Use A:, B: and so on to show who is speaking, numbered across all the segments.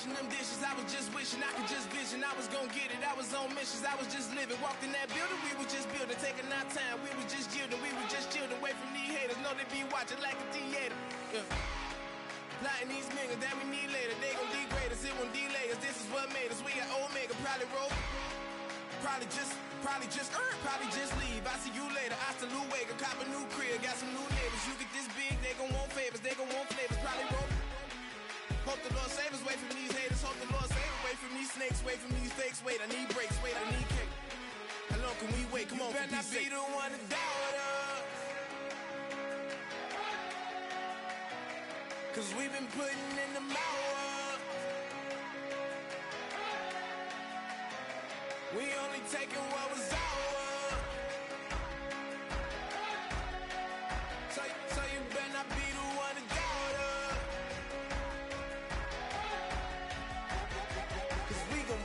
A: washing them dishes. I was just wishing I could just vision. I was gonna get it. I was on missions. I was just living. Walked in that building. We were just building. Taking our time. We were just yielding. We were just chilling. Away from these haters. Know they be watching like a theater. Yeah. Plotting these niggas that we need later. They gon' degrade us. It won't delay us. This is what made us. We got Omega. Probably roll. Probably just leave. I see you later. I salute Wake. Cop a new crib. Got some new neighbors. You get this big. They gon' want favors. They gon' want flavors. Probably roll. Hope the Lord save us, wait from these haters. Hope the Lord save us, wait from these snakes, wait from these fakes. Wait, I need breaks, wait, I need cake. How long can we wait? Come on, for peace sake. You better not be the one to doubt us. Cause we've been putting in the hours. We only taking what was ours. So you better not be the one to doubt us.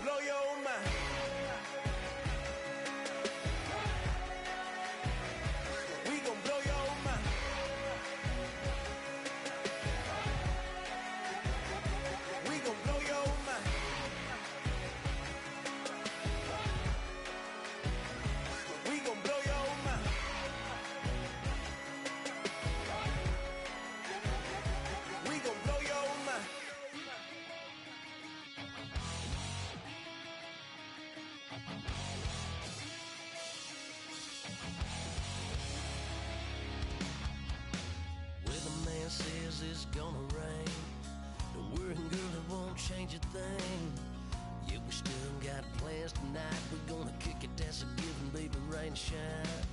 A: Blow your mind. We gon' blow your mind. We gon' blow your mind. We gon' blow your mind. We gon' blow your mind.
B: Says it's gonna rain. Don't worry, girl, it won't change a thing. Yeah, we still got plans tonight. We're gonna kick it, that's a given, baby, rain and shine.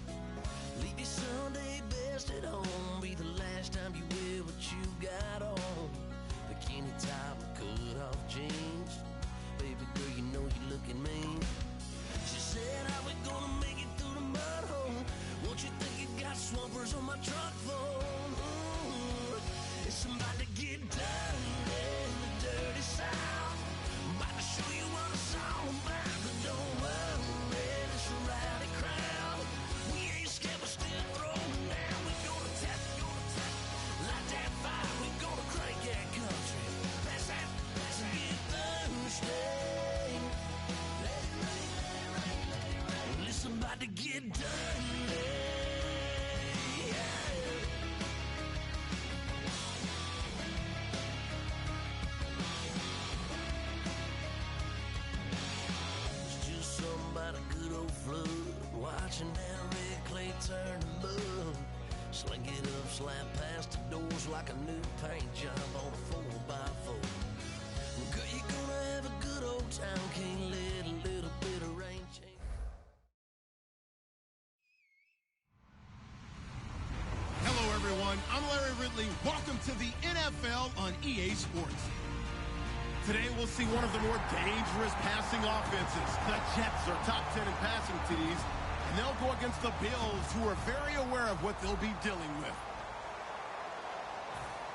B: Leave your Sunday best at home. Be the last time you wear what you got on. Bikini top and cut off jeans. Baby girl, you know you looking mean. She said, how we gonna make it through the mud hole? Won't you think you got swampers on my truck phone? It's about to get done in the dirty south. About to show you what it's all about. But don't worry, it's a rowdy crowd. We ain't scared, we're still throwing down. We gonna tap, light that fire. We gonna crank that country. Let's get thirsty. Let it rain. Well, it's about to get done. Watching that red clay turn to mud. Sling it up, slap past the doors like a new paint job on a 4x4. Girl, you're gonna have a good old time. Can't let a little bit of rain change.
C: Hello, everyone. I'm Larry Ridley. Welcome to the NFL on EA Sports. Today, we'll see one of the more dangerous passing offenses. The Jets are top 10 in passing TDs, and they'll go against the Bills, who are very aware of what they'll be dealing with.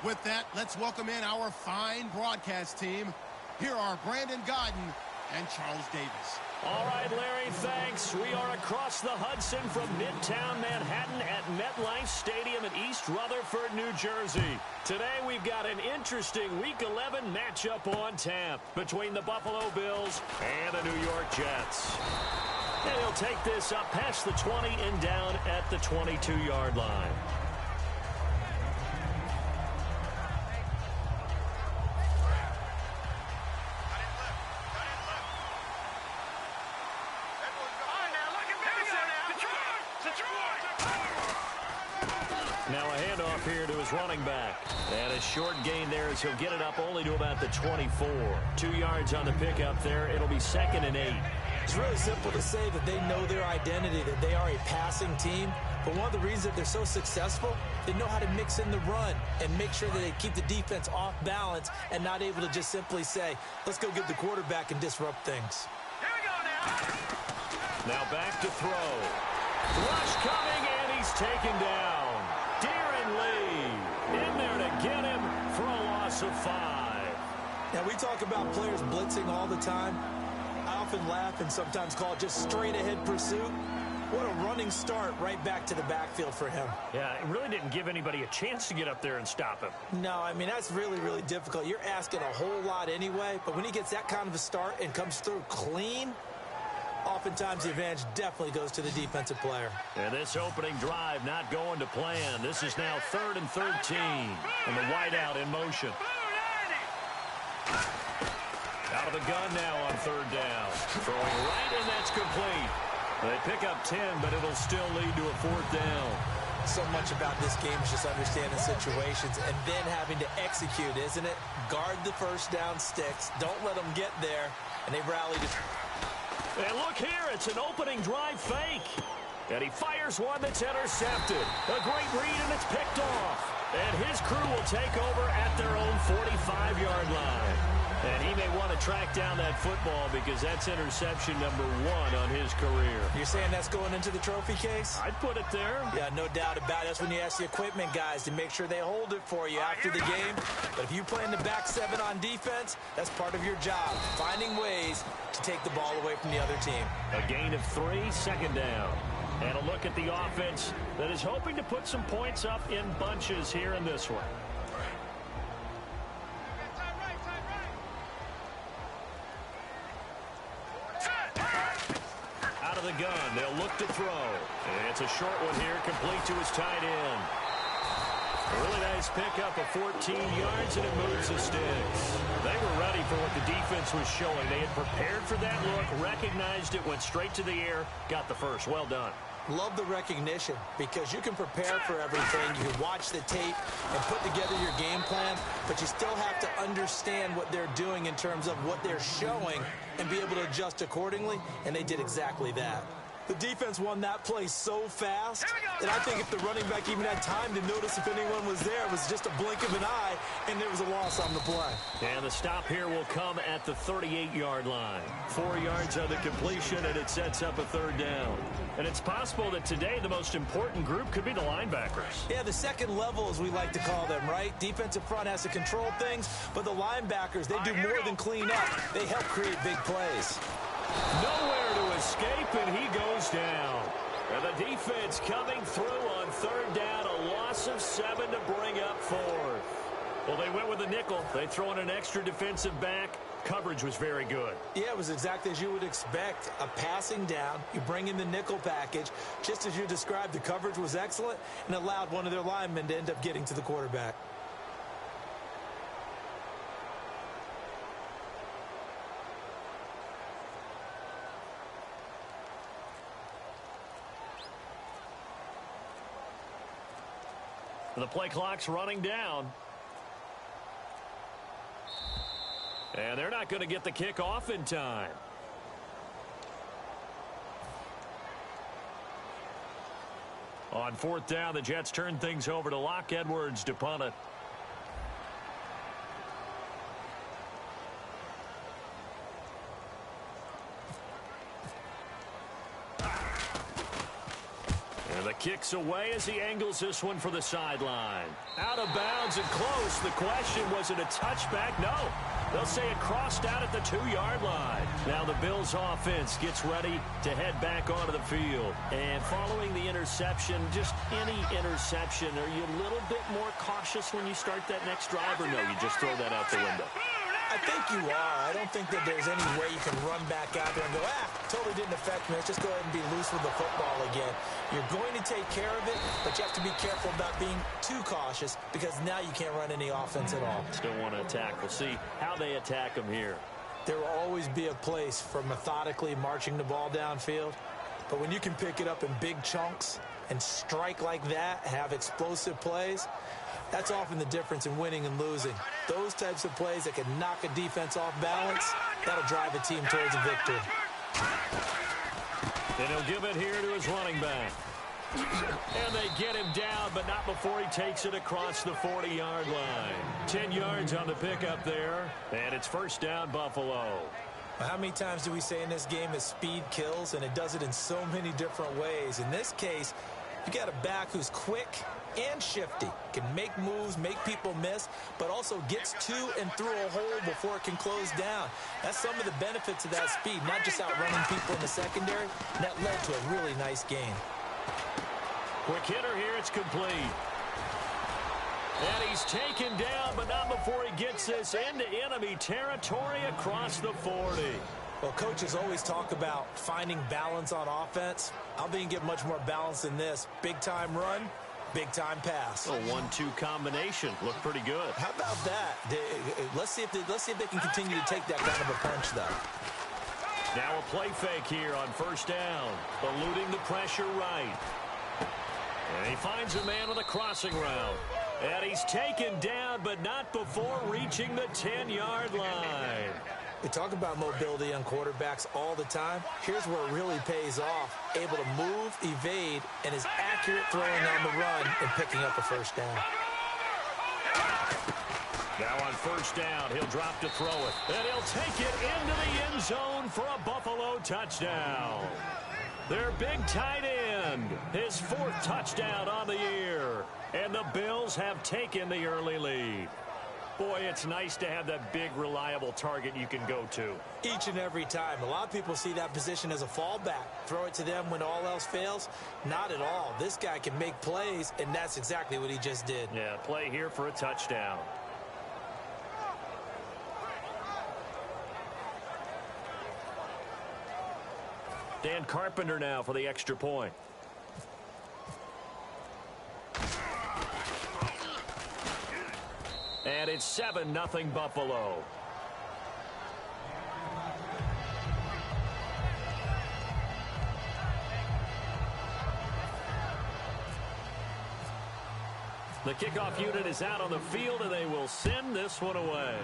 C: With that, let's welcome in our fine broadcast team. Here are Brandon Godden and Charles Davis.
D: All right, Larry, thanks. We are across the Hudson from Midtown Manhattan at MetLife Stadium in East Rutherford, New Jersey. Today, we've got an interesting Week 11 matchup on tap between the Buffalo Bills and the New York Jets. And he'll take this up past the 20 and down at the 22-yard line. Now a handoff here to his running back. And a short gain there as he'll get it up only to about the 24. 2 yards on the pickup there. It'll be 2nd and 8.
E: It's really simple to say that they know their identity, that they are a passing team. But one of the reasons that they're so successful, they know how to mix in the run and make sure that they keep the defense off balance and not able to just simply say, let's go get the quarterback and disrupt things.
D: Here we go now. Now back to throw. Rush coming, and he's taken down. Darren Lee in there to get him for a loss of 5.
E: Now, we talk about players blitzing all the time. I often laugh and sometimes call it just straight-ahead pursuit. What a running start right back to the backfield for him.
D: Yeah, it really didn't give anybody a chance to get up there and stop him.
E: No, I mean, that's really, really difficult. You're asking a whole lot anyway, but when he gets that kind of a start and comes through clean, oftentimes the advantage definitely goes to the defensive player.
D: And this opening drive not going to plan. This is now 3rd and 13, and the wideout in motion. Out of the gun now on 3rd down. Throwing right, and that's complete. They pick up 10, but it'll still lead to a 4th down.
E: So much about this game is just understanding situations and then having to execute, isn't it? Guard the first down sticks. Don't let them get there. And they rallied.
D: And look here, it's an opening drive fake. And he fires one that's intercepted. A great read, and it's picked off. And his crew will take over at their own 45-yard line. And he may want to track down that football because that's interception number 1 on his career.
E: You're saying that's going into the trophy case?
D: I'd put it there.
E: Yeah, no doubt about it. That's when you ask the equipment guys to make sure they hold it for you after the game. But if you play in the back 7 on defense, that's part of your job, finding ways to take the ball away from the other team.
D: A gain of 3, 2nd down. And a look at the offense that is hoping to put some points up in bunches here in this one. Out of the gun, they'll look to throw. And it's a short one here, complete to his tight end. A really nice pickup of 14 yards, and it moves the sticks. They were ready for what the defense was showing. They had prepared for that look, recognized it, went straight to the air, got the first. Well done.
E: Love the recognition because you can prepare for everything. You can watch the tape and put together your game plan, but you still have to understand what they're doing in terms of what they're showing and be able to adjust accordingly, and they did exactly that. The defense won that play so fast that I think if the running back even had time to notice if anyone was there, it was just a blink of an eye, and there was a loss on the play.
D: And the stop here will come at the 38-yard line. 4 yards on the completion, and it sets up a 3rd down. And it's possible that today the most important group could be the linebackers.
E: Yeah, the second level, as we like to call them, right? Defensive front has to control things, but the linebackers, they do more than clean up. They help create big plays.
D: Nowhere to escape, and he goes down. And the defense coming through on 3rd down, a loss of 7 to bring up 4th. Well, they went with a nickel. They throw in an extra defensive back. Coverage was very good.
E: Yeah, it was exactly as you would expect. A passing down, you bring in the nickel package. Just as you described, the coverage was excellent and allowed one of their linemen to end up getting to the quarterback.
D: The play clock's running down. And they're not going to get the kick off in time. On 4th down, the Jets turn things over to Locke Edwards to punt it. And the kick's away as he angles this one for the sideline. Out of bounds and close. The question, was it a touchback? No. They'll say it crossed out at the 2-yard line. Now the Bills offense gets ready to head back onto the field. And following the interception, just any interception, are you a little bit more cautious when you start that next drive, or no, you just throw that out the window?
E: I think you are. I don't think that there's any way you can run back out there and go, totally didn't affect me. Let's just go ahead and be loose with the football again. You're going to take care of it, but you have to be careful about being too cautious because now you can't run any offense at all.
D: Still want to attack. We'll see how they attack them here.
E: There will always be a place for methodically marching the ball downfield, but when you can pick it up in big chunks and strike like that, have explosive plays, that's often the difference in winning and losing. Those types of plays that can knock a defense off balance, that'll drive a team towards a victory.
D: And he'll give it here to his running back. And they get him down, but not before he takes it across the 40-yard line. 10 yards on the pickup there, and it's 1st down, Buffalo.
E: How many times do we say in this game that speed kills, and it does it in so many different ways? In this case, you got a back who's quick, and shifty. Can make moves, make people miss, but also gets to and through a hole before it can close down. That's some of the benefits of that speed, not just outrunning people in the secondary. And that led to a really nice gain.
D: Quick hitter here, it's complete. And he's taken down, but not before he gets this into enemy territory across the 40.
E: Well, coaches always talk about finding balance on offense. I don't think you get much more balance than this. Big-time run, big-time pass.
D: A 1-2 combination. Looked pretty good.
E: How about that? Let's see if they can continue to take that kind of a punch, though.
D: Now a play fake here on first down. Eluding the pressure right. And he finds a man with a crossing route. And he's taken down, but not before reaching the 10-yard line.
E: We talk about mobility on quarterbacks all the time. Here's where it really pays off. Able to move, evade, and is accurate throwing on the run and picking up a first down.
D: Now on first down, he'll drop to throw it. And he'll take it into the end zone for a Buffalo touchdown. Their big tight end, his 4th touchdown on the year. And the Bills have taken the early lead. Boy, it's nice to have that big, reliable target you can go to.
E: Each and every time. A lot of people see that position as a fallback. Throw it to them when all else fails. Not at all. This guy can make plays, and that's exactly what he just did.
D: Yeah, play here for a touchdown. Dan Carpenter now for the extra point. And it's 7-0 Buffalo. The kickoff unit is out on the field, and they will send this one away.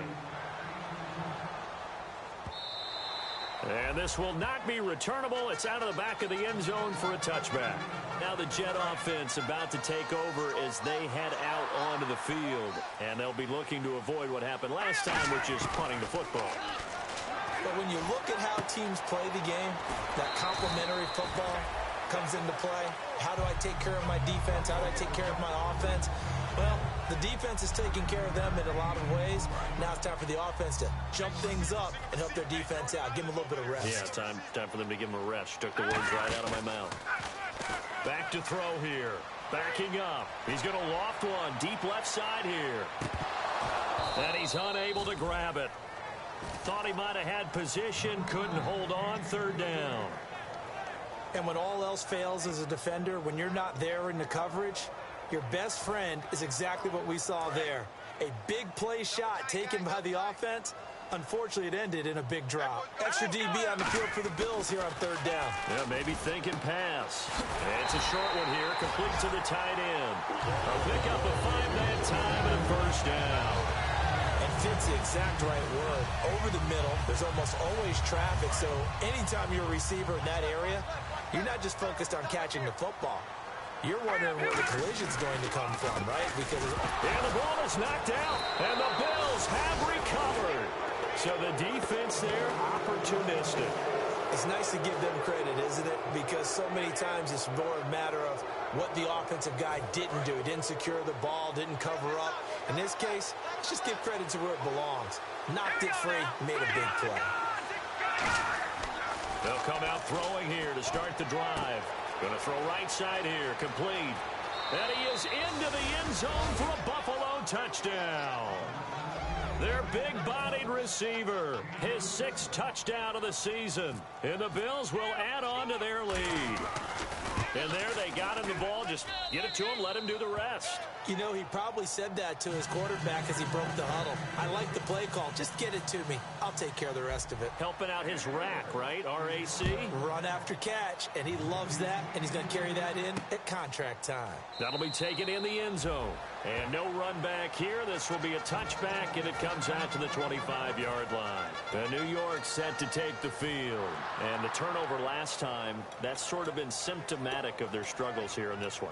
D: And this will not be returnable. It's out of the back of the end zone for a touchback. Now the Jet offense about to take over as they head out onto the field. And they'll be looking to avoid what happened last time, which is punting the football.
E: But when you look at how teams play the game, that complementary football comes into play. How do I take care of my defense? How do I take care of my offense? Well, the defense is taking care of them in a lot of ways. Now it's time for the offense to jump things up and help their defense out. Give them a little bit of rest.
D: Yeah, time for them to give them a rest. Took the words right out of my mouth. Back to throw here. Backing up. He's going to loft one. Deep left side here. And he's unable to grab it. Thought he might have had position. Couldn't hold on. 3rd down.
E: And when all else fails as a defender, when you're not there in the coverage, your best friend is exactly what we saw there. A big play shot taken by the offense. Unfortunately, it ended in a big drop. Extra DB on the field for the Bills here on 3rd down.
D: Yeah, maybe thinking pass. And it's a short one here, complete to the tight end. They'll pick up a 5-man time and a first down.
E: And fits the exact right word. Over the middle, there's almost always traffic, so anytime you're a receiver in that area, you're not just focused on catching the football. You're wondering where the collision's going to come from, right? Because
D: the ball is knocked out, and the Bills have recovered. So the defense there, opportunistic.
E: It's nice to give them credit, isn't it? Because so many times it's more a matter of what the offensive guy didn't do. Didn't secure the ball, didn't cover up. In this case, let's just give credit to where it belongs. Knocked it free, made a big play.
D: They'll come out throwing here to start the drive. Going to throw right side here, complete. And he is into the end zone for a Buffalo touchdown. Their big-bodied receiver, his 6th touchdown of the season. And the Bills will add on to their lead. And there they got him the ball. Just get it to him, let him do the rest.
E: You know, he probably said that to his quarterback as he broke the huddle. I like the play call. Just get it to me. I'll take care of the rest of it.
D: Helping out his rack, right? RAC.
E: Run after catch, and he loves that, and he's going to carry that in at contract time.
D: That'll be taken in the end zone. And no run back here. This will be a touchback, and it comes out to the 25-yard line. The New York set to take the field. And the turnover last time, that's sort of been symptomatic of their struggles here in this one.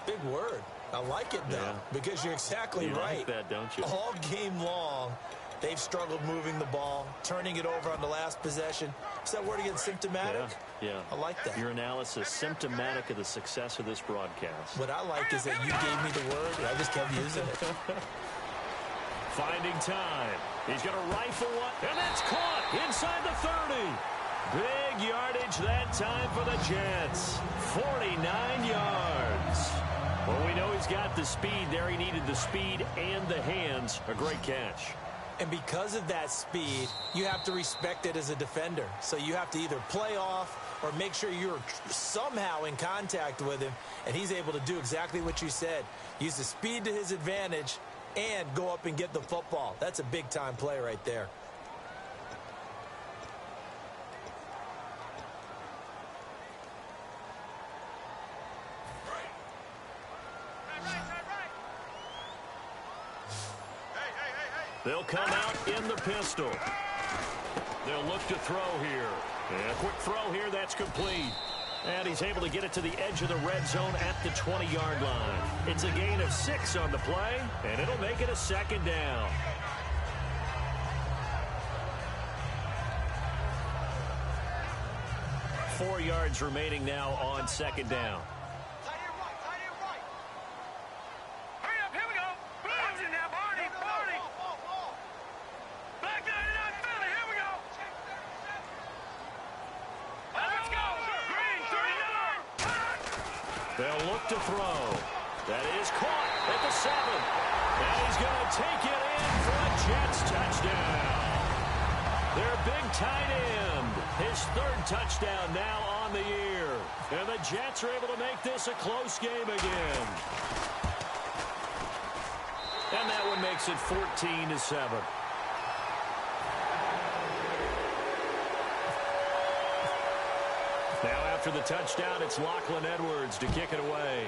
E: Big word. I like it, though, because you're exactly right.
D: You like that, don't you?
E: All game long, They've struggled moving the ball, turning it over on the last possession. Is that word again, symptomatic?
D: Yeah.
E: I like that.
D: Your analysis, symptomatic of the success of this broadcast.
E: What I like is that you gave me the word, and I just kept using it.
D: Finding time. He's going to rifle one, and that's caught inside the 30. Big yardage that time for the Jets. 49 yards. Well, we know he's got the speed there. He needed the speed and the hands. A great catch.
E: And because of that speed, you have to respect it as a defender. So you have to either play off or make sure you're somehow in contact with him, and he's able to do exactly what you said. Use the speed to his advantage and go up and get the football. That's a big-time play right there.
D: They'll come out in the pistol. They'll look to throw here. And a quick throw here, that's complete. And he's able to get it to the edge of the red zone at the 20-yard line. It's a gain of 6 on the play, and it'll make it a second down. Four yards remaining now on second down. They'll look to throw. That is caught at the 7. And he's going to take it in for a Jets touchdown. Their big tight end. His 3rd touchdown now on the year. And the Jets are able to make this a close game again. And that one makes it 14-7. Now after the touchdown, it's Lachlan Edwards to kick it away.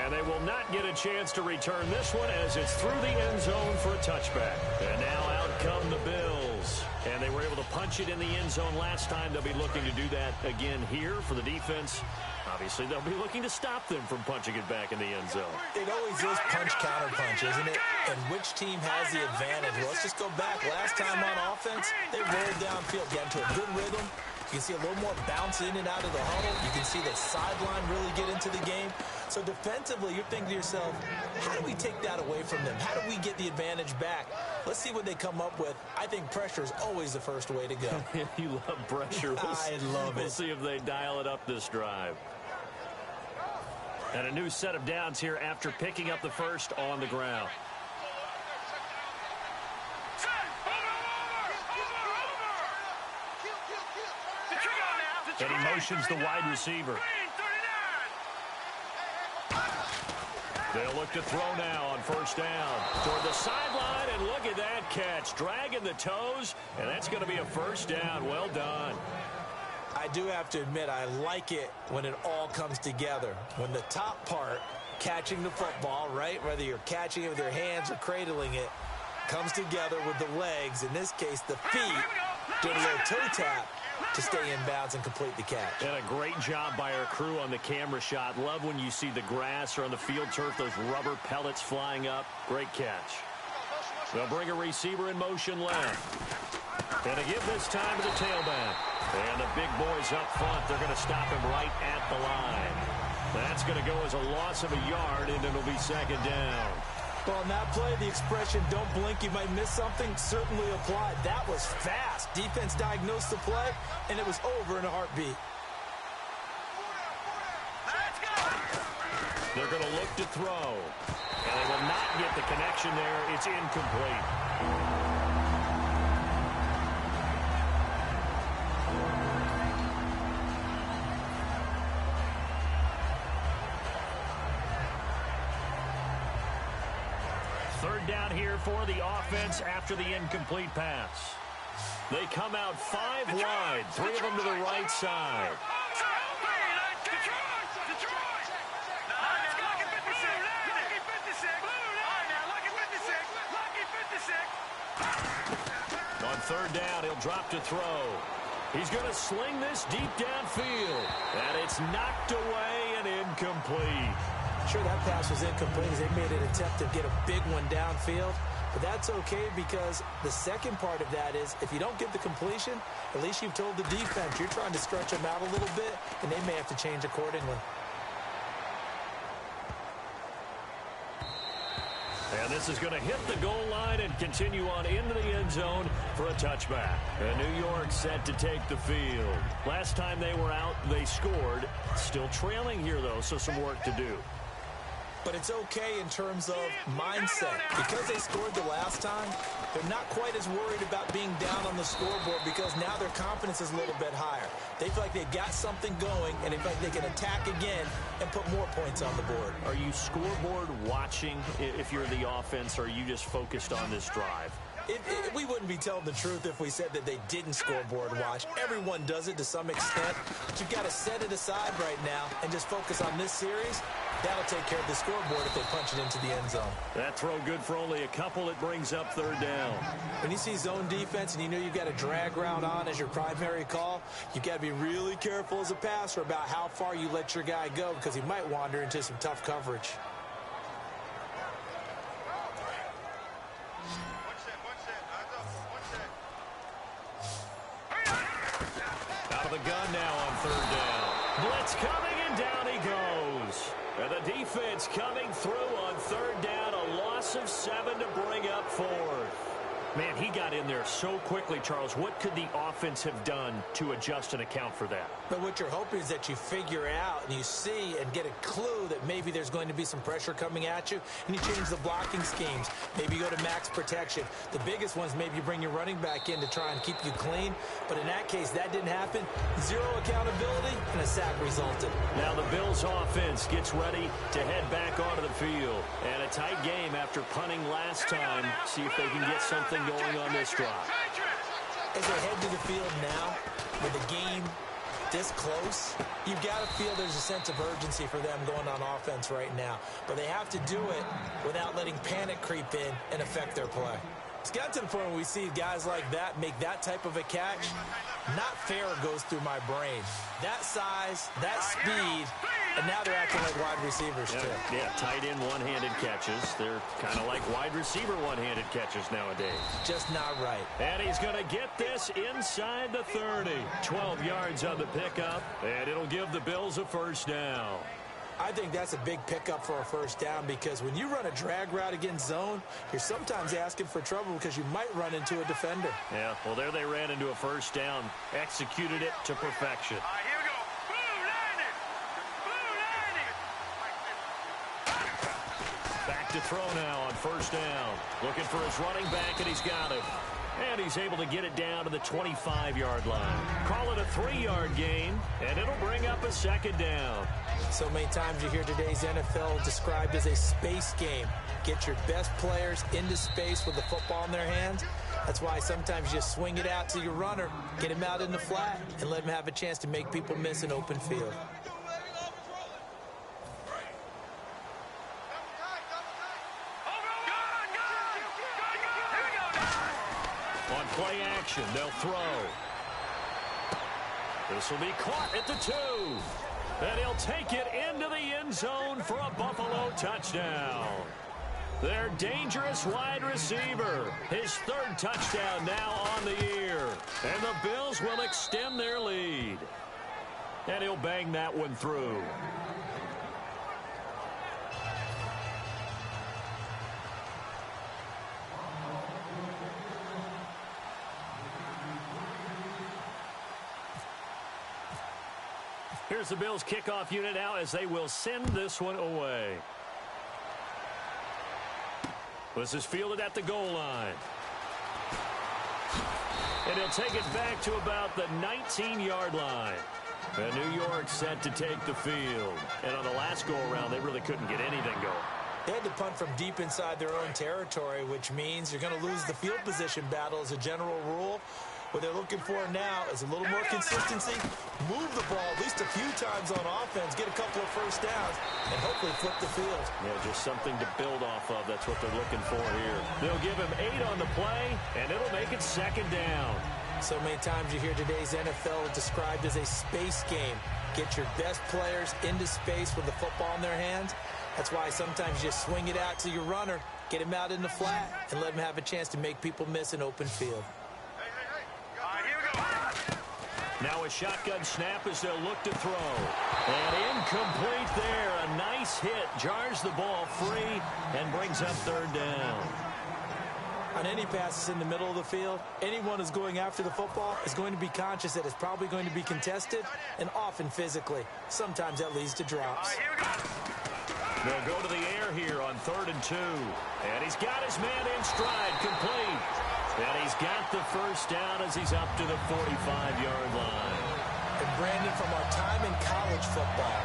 D: And they will not get a chance to return this one as it's through the end zone for a touchback. And now out come the Bills. And they were able to punch it in the end zone last time. They'll be looking to do that again here for the defense. Obviously, they'll be looking to stop them from punching it back in the end zone.
E: It always is punch-counter-punch, isn't it? And which team has the advantage? Well, let's just go back. Last time on offense, they rolled downfield, got into a good rhythm. You can see a little more bounce in and out of the huddle. You can see the sideline really get into the game. So defensively, you're thinking to yourself, how do we take that away from them? How do we get the advantage back? Let's see what they come up with. I think pressure is always the first way to go.
D: You love pressure.
E: I love it.
D: We'll see if they dial it up this drive. And a new set of downs here after picking up the first on the ground. And he motions the wide receiver. They'll look to throw now on first down. Toward the sideline, and look at that catch. Dragging the toes, and that's going to be a first down. Well done.
E: I do have to admit, I like it when it all comes together. When the top part, catching the football, right, whether you're catching it with your hands or cradling it, comes together with the legs, in this case the feet, doing a little toe tap to stay in bounds and complete the catch.
D: And a great job by our crew on the camera shot. Love when you see the grass or on the field turf, those rubber pellets flying up. Great catch. They'll bring a receiver in motion left. And to give this time to the tailback. And the big boys up front, they're going to stop him right at the line. That's going to go as a loss of a yard, and it'll be second down.
E: Well, on that play, the expression, don't blink, you might miss something, certainly applied. That was fast. Defense diagnosed the play, and it was over in a heartbeat.
D: They're going to look to throw. And they will not get the connection there. It's incomplete. Third down here for the offense after the incomplete pass. They come out 5 wide, 3 of them to the right side. On third down, he'll drop to throw. He's going to sling this deep downfield. And it's knocked away and incomplete.
E: Sure, that pass was incomplete as they made an attempt to get a big one downfield. But that's okay because the second part of that is if you don't get the completion, at least you've told the defense you're trying to stretch them out a little bit, and they may have to change accordingly.
D: And this is going to hit the goal line and continue on into the end zone for a touchback. And New York set to take the field. Last time they were out, they scored. Still trailing here, though, so some work to do.
E: But it's okay in terms of mindset. Because they scored the last time, they're not quite as worried about being down on the scoreboard because now their confidence is a little bit higher. They feel like they've got something going, and they feel like they can attack again and put more points on the board.
D: Are you scoreboard watching if you're the offense, or are you just focused on this drive?
E: We wouldn't be telling the truth if we said that they didn't scoreboard watch. Everyone does it to some extent. But you've got to set it aside right now and just focus on this series. That'll take care of the scoreboard if they punch it into the end zone.
D: That throw good for only a couple. It brings up third down.
E: When you see zone defense and you know you've got a drag route on as your primary call, you've got to be really careful as a passer about how far you let your guy go because he might wander into some tough coverage.
D: Out of the gun now on third down. Blitz coming, and down he goes. And the defense coming through on third down. A loss of 7 to bring up fourth. Man, he got in there so quickly, Charles. What could the offense have done to adjust and account for that?
E: But what you're hoping is that you figure out and you see and get a clue that maybe there's going to be some pressure coming at you, and you change the blocking schemes. Maybe you go to max protection. The biggest ones, maybe you bring your running back in to try and keep you clean. But in that case, that didn't happen. Zero accountability, and a sack resulted.
D: Now the Bills' offense gets ready to head back onto the field. And a tight game after punting last time. See if they can get something going on this drive.
E: As they head to the field now, with the game this close, you've got to feel there's a sense of urgency for them going on offense right now. But they have to do it without letting panic creep in and affect their play. It's got to the point where we see guys like that make that type of a catch. Not fair goes through my brain. That size, that speed, and now they're acting like wide receivers too.
D: Yeah, tight end one-handed catches. They're kind of like wide receiver one-handed catches nowadays.
E: Just not right.
D: And he's going to get this inside the 30. 12 yards on the pickup, and it'll give the Bills a first down.
E: I think that's a big pickup for a first down because when you run a drag route against zone, you're sometimes asking for trouble because you might run into a defender.
D: Yeah, well, there they ran into a first down, executed it to perfection.
A: All right, here we go.
D: Back to throw now on first down. Looking for his running back, and he's got it. And he's able to get it down to the 25-yard line. Call it a 3-yard gain, and it'll bring up a second down.
E: So many times you hear today's NFL described as a space game. Get your best players into space with the football in their hands. That's why sometimes you just swing it out to your runner, get him out in the flat, and let him have a chance to make people miss an open field.
D: On play action, they'll throw. This will be caught at the 2. And he'll take it into the end zone for a Buffalo touchdown. Their dangerous wide receiver. His 3rd touchdown now on the year. And the Bills will extend their lead. And he'll bang that one through. Here's the Bills' kickoff unit now as they will send this one away. This is fielded at the goal line. And he'll take it back to about the 19-yard line. And New York set to take the field. And on the last go-around, they really couldn't get anything going.
E: They had to punt from deep inside their own territory, which means you're going to lose the field position battle as a general rule. What they're looking for now is a little more consistency, move the ball at least a few times on offense, get a couple of first downs, and hopefully flip the field.
D: Yeah, just something to build off of. That's what they're looking for here. They'll give him 8 on the play, and it'll make it second down.
E: So many times you hear today's NFL described as a space game. Get your best players into space with the football in their hands. That's why sometimes you just swing it out to your runner, get him out in the flat, and let him have a chance to make people miss an open field.
D: Now a shotgun snap as they'll look to throw. And incomplete there. A nice hit. Jars the ball free and brings up third down.
E: On any passes in the middle of the field, anyone who's going after the football is going to be conscious that it's probably going to be contested and often physically. Sometimes that leads to drops.
D: They'll go to the air here on 3rd and 2. And he's got his man in stride, complete. And he's got the first down as he's up to the 45-yard line.
E: And Brandon, from our time in college football,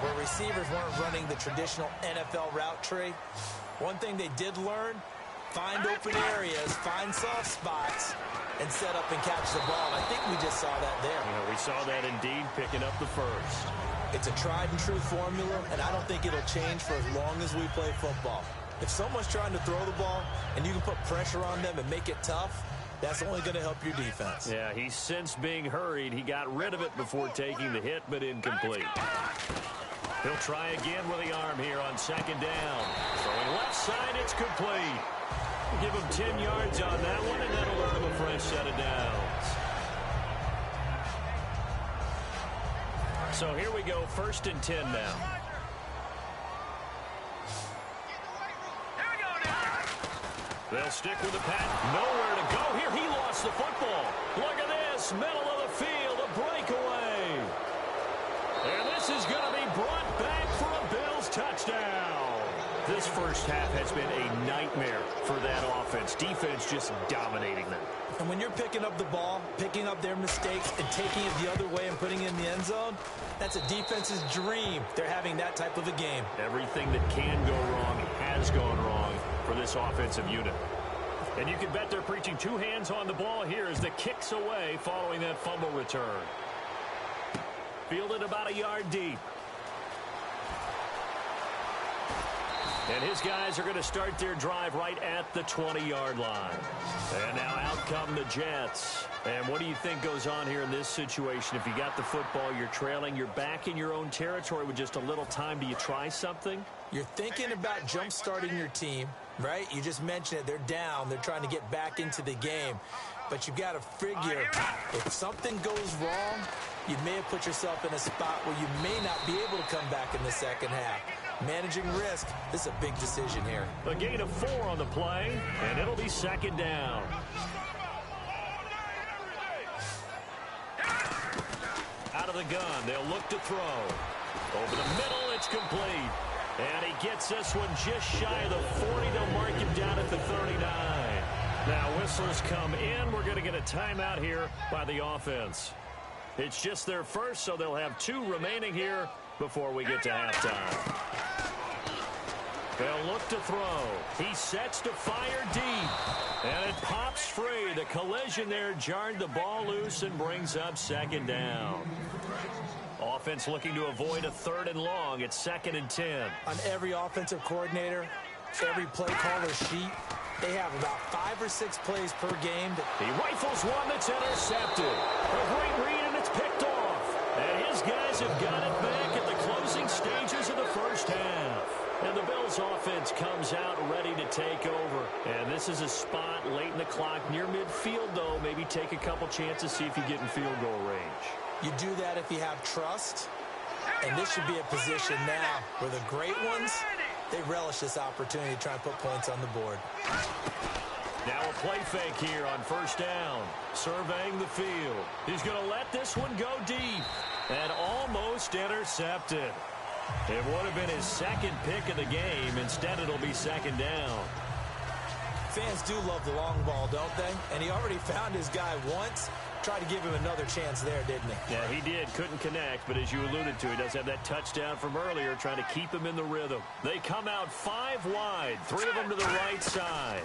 E: where receivers weren't running the traditional NFL route tree, one thing they did learn, find open areas, find soft spots, and set up and catch the ball. And I think we just saw that there.
D: Yeah, we saw that indeed, picking up the first.
E: It's a tried-and-true formula, and I don't think it'll change for as long as we play football. If someone's trying to throw the ball and you can put pressure on them and make it tough, that's only going to help your defense.
D: Yeah, he's since being hurried. He got rid of it before taking the hit, but incomplete. He'll try again with the arm here on 2nd down. Throwing left side, it's complete. Give him 10 yards on that one, and that'll earn him a fresh set of downs. So here we go, 1st and 10 now. They'll stick with the pass. Nowhere to go here. He lost the football. Look at this. Middle of the field. A breakaway. And this is going to be brought back for a Bills touchdown. This first half has been a nightmare for that offense. Defense just dominating them.
E: And when you're picking up the ball, picking up their mistakes, and taking it the other way and putting it in the end zone, that's a defense's dream. They're having that type of a game.
D: Everything that can go wrong has gone wrong for this offensive unit. And you can bet they're preaching 2 hands on the ball here as the kick's away following that fumble return. Fielded about a yard deep. And his guys are going to start their drive right at the 20-yard line. And now out come the Jets. And what do you think goes on here in this situation? If you got the football, you're trailing, you're back in your own territory with just a little time. Do you try something?
E: You're thinking about jump-starting your team, right? You just mentioned it. They're down. They're trying to get back into the game. But you've got to figure, if something goes wrong, you may have put yourself in a spot where you may not be able to come back in the second half. Managing risk, this is a big decision here.
D: A gain of 4 on the play, and it'll be 2nd down. Out of the gun, they'll look to throw. Over the middle, it's complete. And he gets this one just shy of the 40. They'll mark him down at the 39. Now whistles come in. We're going to get a timeout here by the offense. It's just their first, so they'll have 2 remaining here before we get to halftime. They'll look to throw. He sets to fire deep. And it pops free. The collision there jarred the ball loose and brings up 2nd down. Offense looking to avoid a 3rd and long. It's 2nd and 10.
E: On every offensive coordinator, every play caller sheet, they have about 5 or 6 plays per game.
D: He rifles one that's intercepted. A great read, and it's picked off. And his guys have got it back at the closing stages of the first half. And the Bills offense comes out ready to take over. And this is a spot late in the clock near midfield, though. Maybe take a couple chances, see if you get in field goal range.
E: You do that if you have trust. And this should be a position now where the great ones, they relish this opportunity to try and put points on the board.
D: Now a play fake here on 1st down. Surveying the field. He's going to let this one go deep. And almost intercepted. It would have been his 2nd pick of the game. Instead, it'll be 2nd down.
E: Fans do love the long ball, don't they? And he already found his guy once. Tried to give him another chance there, didn't he?
D: Yeah, he did. Couldn't connect, but as you alluded to, he does have that touchdown from earlier, trying to keep him in the rhythm. They come out 5 wide, 3 of them to the right side.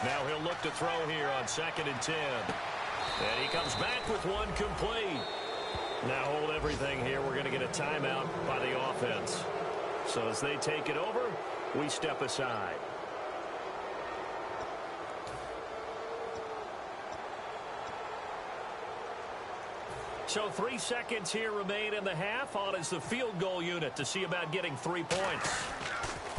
D: Now he'll look to throw here on 2nd and 10. And he comes back with one complete. Now hold everything here. We're going to get a timeout by the offense. So as they take it over, we step aside. So 3 seconds here remain in the half. On is the field goal unit to see about getting 3 points.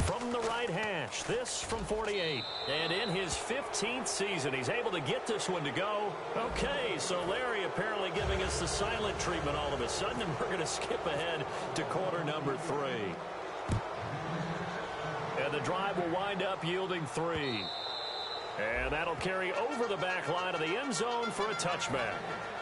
D: From the right hash, this from 48. And in his 15th season, he's able to get this one to go. Okay, so Larry apparently giving us the silent treatment all of a sudden, and we're going to skip ahead to quarter number 3. And the drive will wind up yielding 3. And that'll carry over the back line of the end zone for a touchback.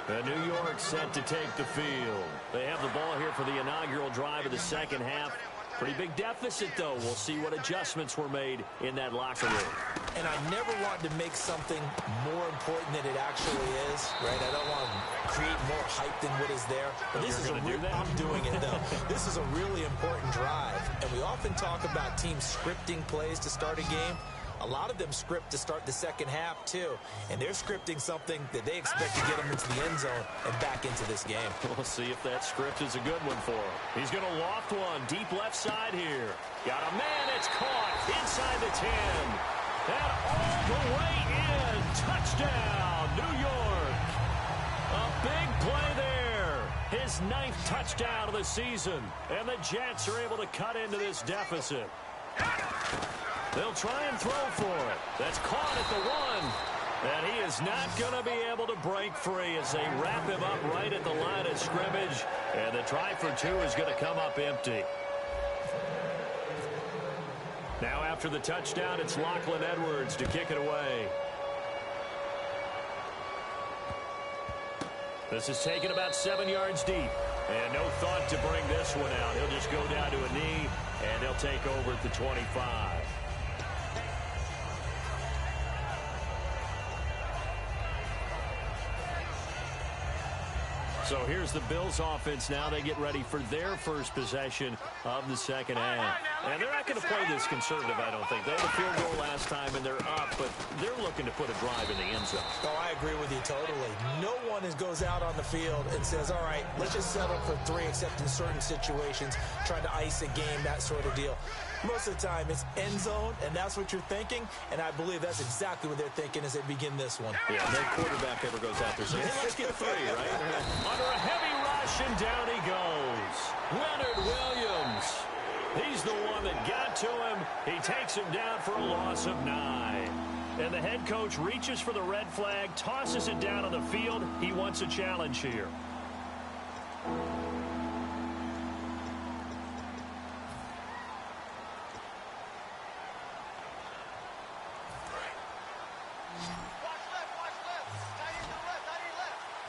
D: And New York set to take the field. They have the ball here for the inaugural drive of the second half. Pretty big deficit, though. We'll see what adjustments were made in that locker room.
E: And I never want to make something more important than it actually is, right? I don't want to create more hype than what is there. But this is I'm doing it, though. This is a really important drive. And we often talk about teams scripting plays to start a game. A lot of them script to start the second half, too. And they're scripting something that they expect to get them into the end zone and back into this game.
D: We'll see if that script is a good one for him. He's going to loft one deep left side here. Got a man. It's caught inside the 10. And all the way in. Touchdown, New York. A big play there. His 9th touchdown of the season. And the Jets are able to cut into this deficit. They'll try and throw for it. That's caught at the 1. And he is not going to be able to break free as they wrap him up right at the line of scrimmage. And the try for 2 is going to come up empty. Now after the touchdown, it's Lachlan Edwards to kick it away. This is taken about 7 yards deep. And no thought to bring this one out. He'll just go down to a knee, and he'll take over at the 25. So here's the Bills offense now. They get ready for their first possession of the second half. And they're not going to play this conservative, I don't think. They had a field goal last time, and they're up, but they're looking to put a drive in the end zone.
E: Oh, I agree with you totally. No one goes out on the field and says, all right, let's just settle for 3, except in certain situations, trying to ice a game, that sort of deal. Most of the time, it's end zone, and that's what you're thinking, and I believe that's exactly what they're thinking as they begin this one.
D: Yeah, no quarterback ever goes out there saying, hey, let's get 3, right? Under a heavy rush, and down he goes. Leonard Williams. He's the one that got to him. He takes him down for a loss of 9. And the head coach reaches for the red flag, tosses it down on the field. He wants a challenge here.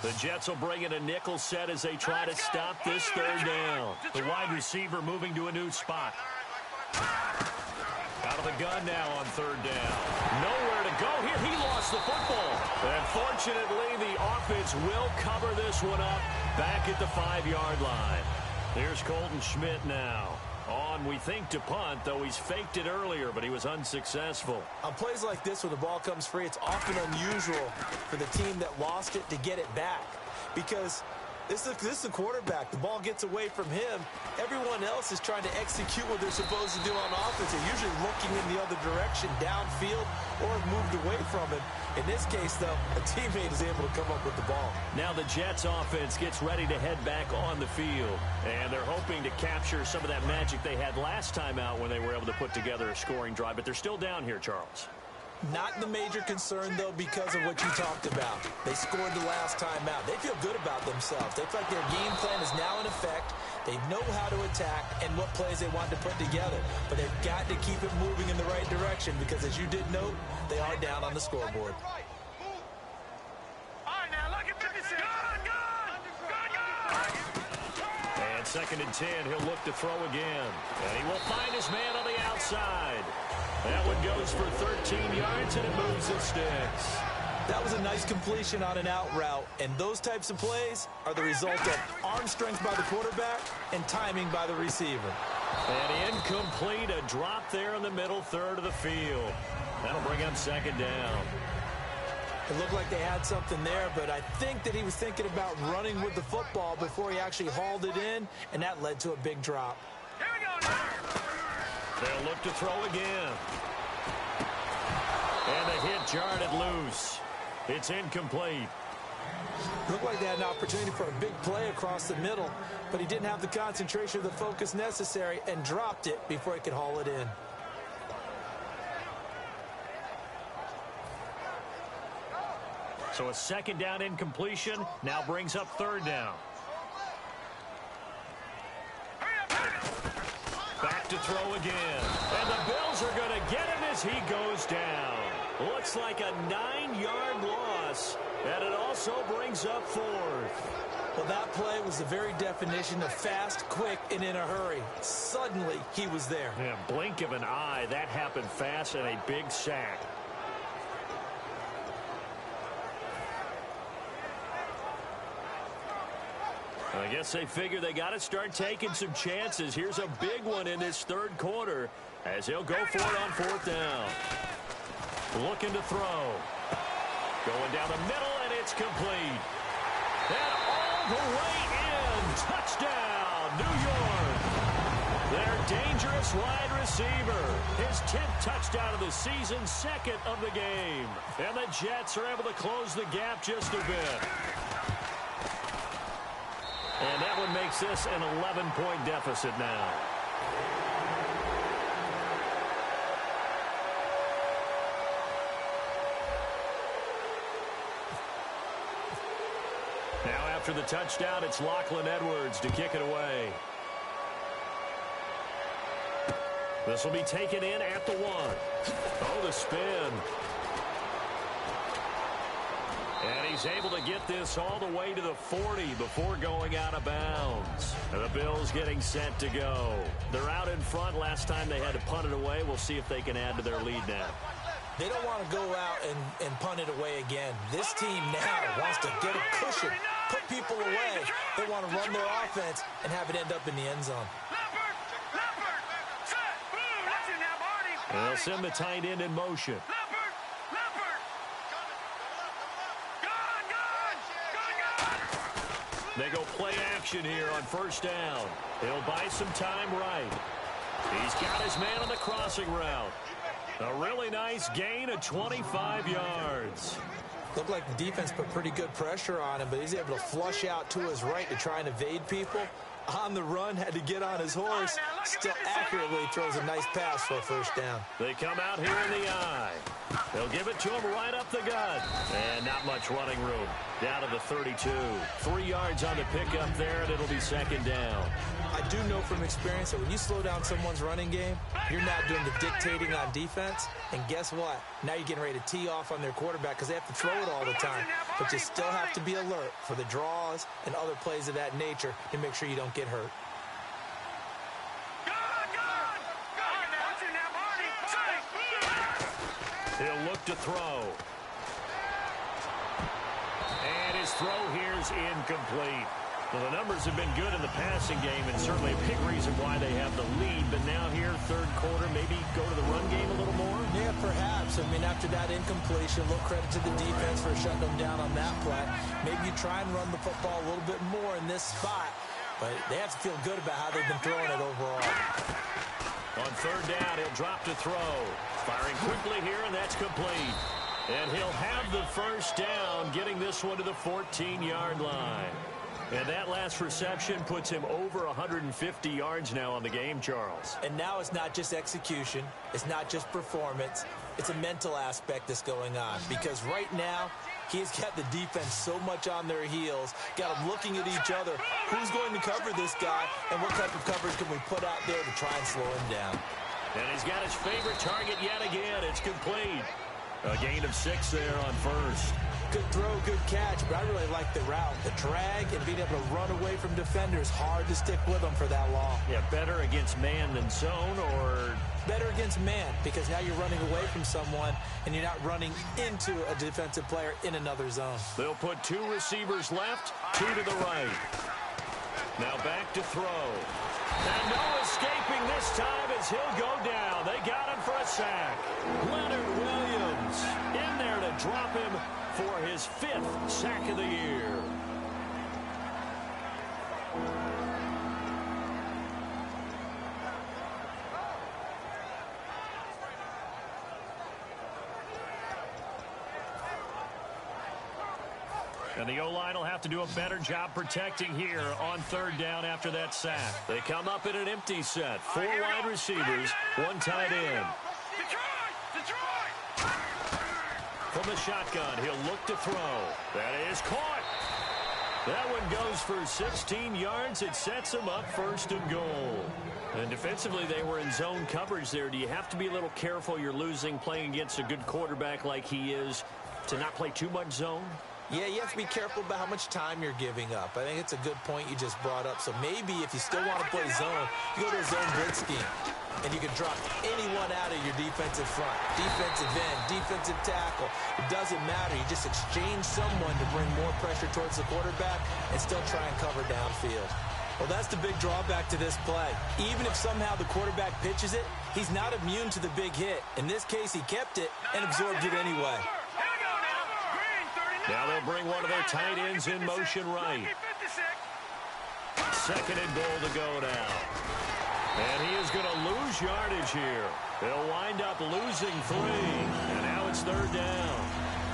D: The Jets will bring in a nickel set as they try to stop this third down. The wide receiver moving to a new spot. Out of the gun now on third down. Nowhere to go here. He lost the football. And fortunately, the offense will cover this one up back at the 5-yard line. Here's Colton Schmidt now. On, we think, to punt, though he's faked it earlier, but he was unsuccessful.
E: On plays like this where the ball comes free, it's often unusual for the team that lost it to get it back. Because this is the quarterback. The ball gets away from him. Everyone else is trying to execute what they're supposed to do on offense. They're usually looking in the other direction, downfield, or moved away from him. In this case, though, a teammate is able to come up with the ball.
D: Now the Jets offense gets ready to head back on the field. And they're hoping to capture some of that magic they had last time out when they were able to put together a scoring drive. But they're still down here, Charles.
E: Not the major concern, though, because of what you talked about. They scored the last time out. They feel good about themselves. They feel like their game plan is now in effect. They know how to attack and what plays they want to put together. But they've got to keep it moving in the right direction because, as you did note, they are down on the scoreboard.
D: And 2nd and 10, he'll look to throw again. And he will find his man on the outside. That one goes for 13 yards, and it moves the sticks.
E: That was a nice completion on an out route, and those types of plays are the result of arm strength by the quarterback and timing by the receiver.
D: And incomplete, a drop there in the middle third of the field. That'll bring up 2nd down.
E: It looked like they had something there, but I think that he was thinking about running with the football before he actually hauled it in, and that led to a big drop.
A: Here we go now.
D: They'll look to throw again. And the hit jarred it loose. It's incomplete.
E: Looked like they had an opportunity for a big play across the middle, but he didn't have the concentration or the focus necessary and dropped it before he could haul it in.
D: So a second down incompletion now brings up third down. Back to throw again. And the Bills are going to get him as he goes down. Looks like a 9-yard loss. And it also brings up fourth.
E: Well, that play was the very definition of fast, quick, and in a hurry. Suddenly, he was there.
D: Yeah, blink of an eye. That happened fast and a big sack. I guess they figure they got to start taking some chances. Here's a big one in this third quarter as he'll go for it on fourth down. Looking to throw. Going down the middle, and it's complete. And all the way in. Touchdown, New York. Their dangerous wide receiver. His 10th touchdown of the season, second of the game. And the Jets are able to close the gap just a bit. And that one makes this an 11-point deficit now. Now after the touchdown, it's Lachlan Edwards to kick it away. This will be taken in at the 1. Oh, the spin. And he's able to get this all the way to the 40 before going out of bounds. And the Bills getting set to go. They're out in front. Last time they had to punt it away. We'll see if they can add to their lead now.
E: They don't want to go out and punt it away again. This team now wants to get a cushion, put people away. They want to run their offense and have it end up in the end zone.
D: And they'll send the tight end in motion. They go play action here on first down. He'll buy some time right. He's got his man on the crossing route. A really nice gain of 25 yards.
E: Looked like the defense put pretty good pressure on him, but he's able to flush out to his right to try and evade people. On the run, had to get on his horse. Still accurately throws a nice pass for a first down.
D: They come out here in the eye. They'll give it to him right up the gut. And not much running room. Down to the 32. 3 yards on the pickup there, and it'll be second down.
E: I do know from experience that when you slow down someone's running game, you're not doing the dictating on defense. And guess what? Now you're getting ready to tee off on their quarterback because they have to throw it all the time. But you still have to be alert for the draws and other plays of that nature to make sure you don't get hurt.
D: He'll look to throw. And his throw here's incomplete. Well, the numbers have been good in the passing game, and certainly a big reason why they have the lead. But now here, third quarter, maybe go to the run game a little more?
E: Yeah, perhaps. I mean, after that incompletion, a little credit to the defense for shutting them down on that play. Maybe you try and run the football a little bit more in this spot. But they have to feel good about how they've been throwing it overall.
D: On third down, he'll drop to throw. Firing quickly here, and that's complete. And he'll have the first down, getting this one to the 14-yard line. And that last reception puts him over 150 yards now on the game, Charles.
E: And now it's not just execution. It's not just performance. It's a mental aspect that's going on. Because right now, he's got the defense so much on their heels, got them looking at each other. Who's going to cover this guy, and what type of coverage can we put out there to try and slow him down?
D: And he's got his favorite target yet again. It's complete. A gain of 6 there on first.
E: Good throw, good catch, but I really like the route. The drag and being able to run away from defenders, hard to stick with them for that long.
D: Yeah, better against man than zone, or?
E: Better against man, because now you're running away from someone and you're not running into a defensive player in another zone.
D: They'll put 2 receivers left, 2 to the right. Now back to throw. And no escaping this time as he'll go down. They got him for a sack. Leonard Williams in there to drop him for his 5th sack of the year. And the O-line will have to do a better job protecting here on third down after that sack. They come up in an empty set. 4 wide receivers, 1 tight end. From the shotgun, he'll look to throw. That is caught. That one goes for 16 yards. It sets him up first and goal. And defensively, they were in zone coverage there. Do you have to be a little careful? You're losing playing against a good quarterback like he is to not play too much zone?
E: Yeah, you have to be careful about how much time you're giving up. I think it's a good point you just brought up. So maybe if you still want to play zone, you go to a zone blitz scheme. And you can drop anyone out of your defensive front. Defensive end, defensive tackle. It doesn't matter. You just exchange someone to bring more pressure towards the quarterback and still try and cover downfield. Well, that's the big drawback to this play. Even if somehow the quarterback pitches it, he's not immune to the big hit. In this case, he kept it and absorbed it anyway.
D: Now they'll bring one of their tight ends in motion right. Second and goal to go now. And he is going to lose yardage here. They'll wind up losing 3. And now it's third down.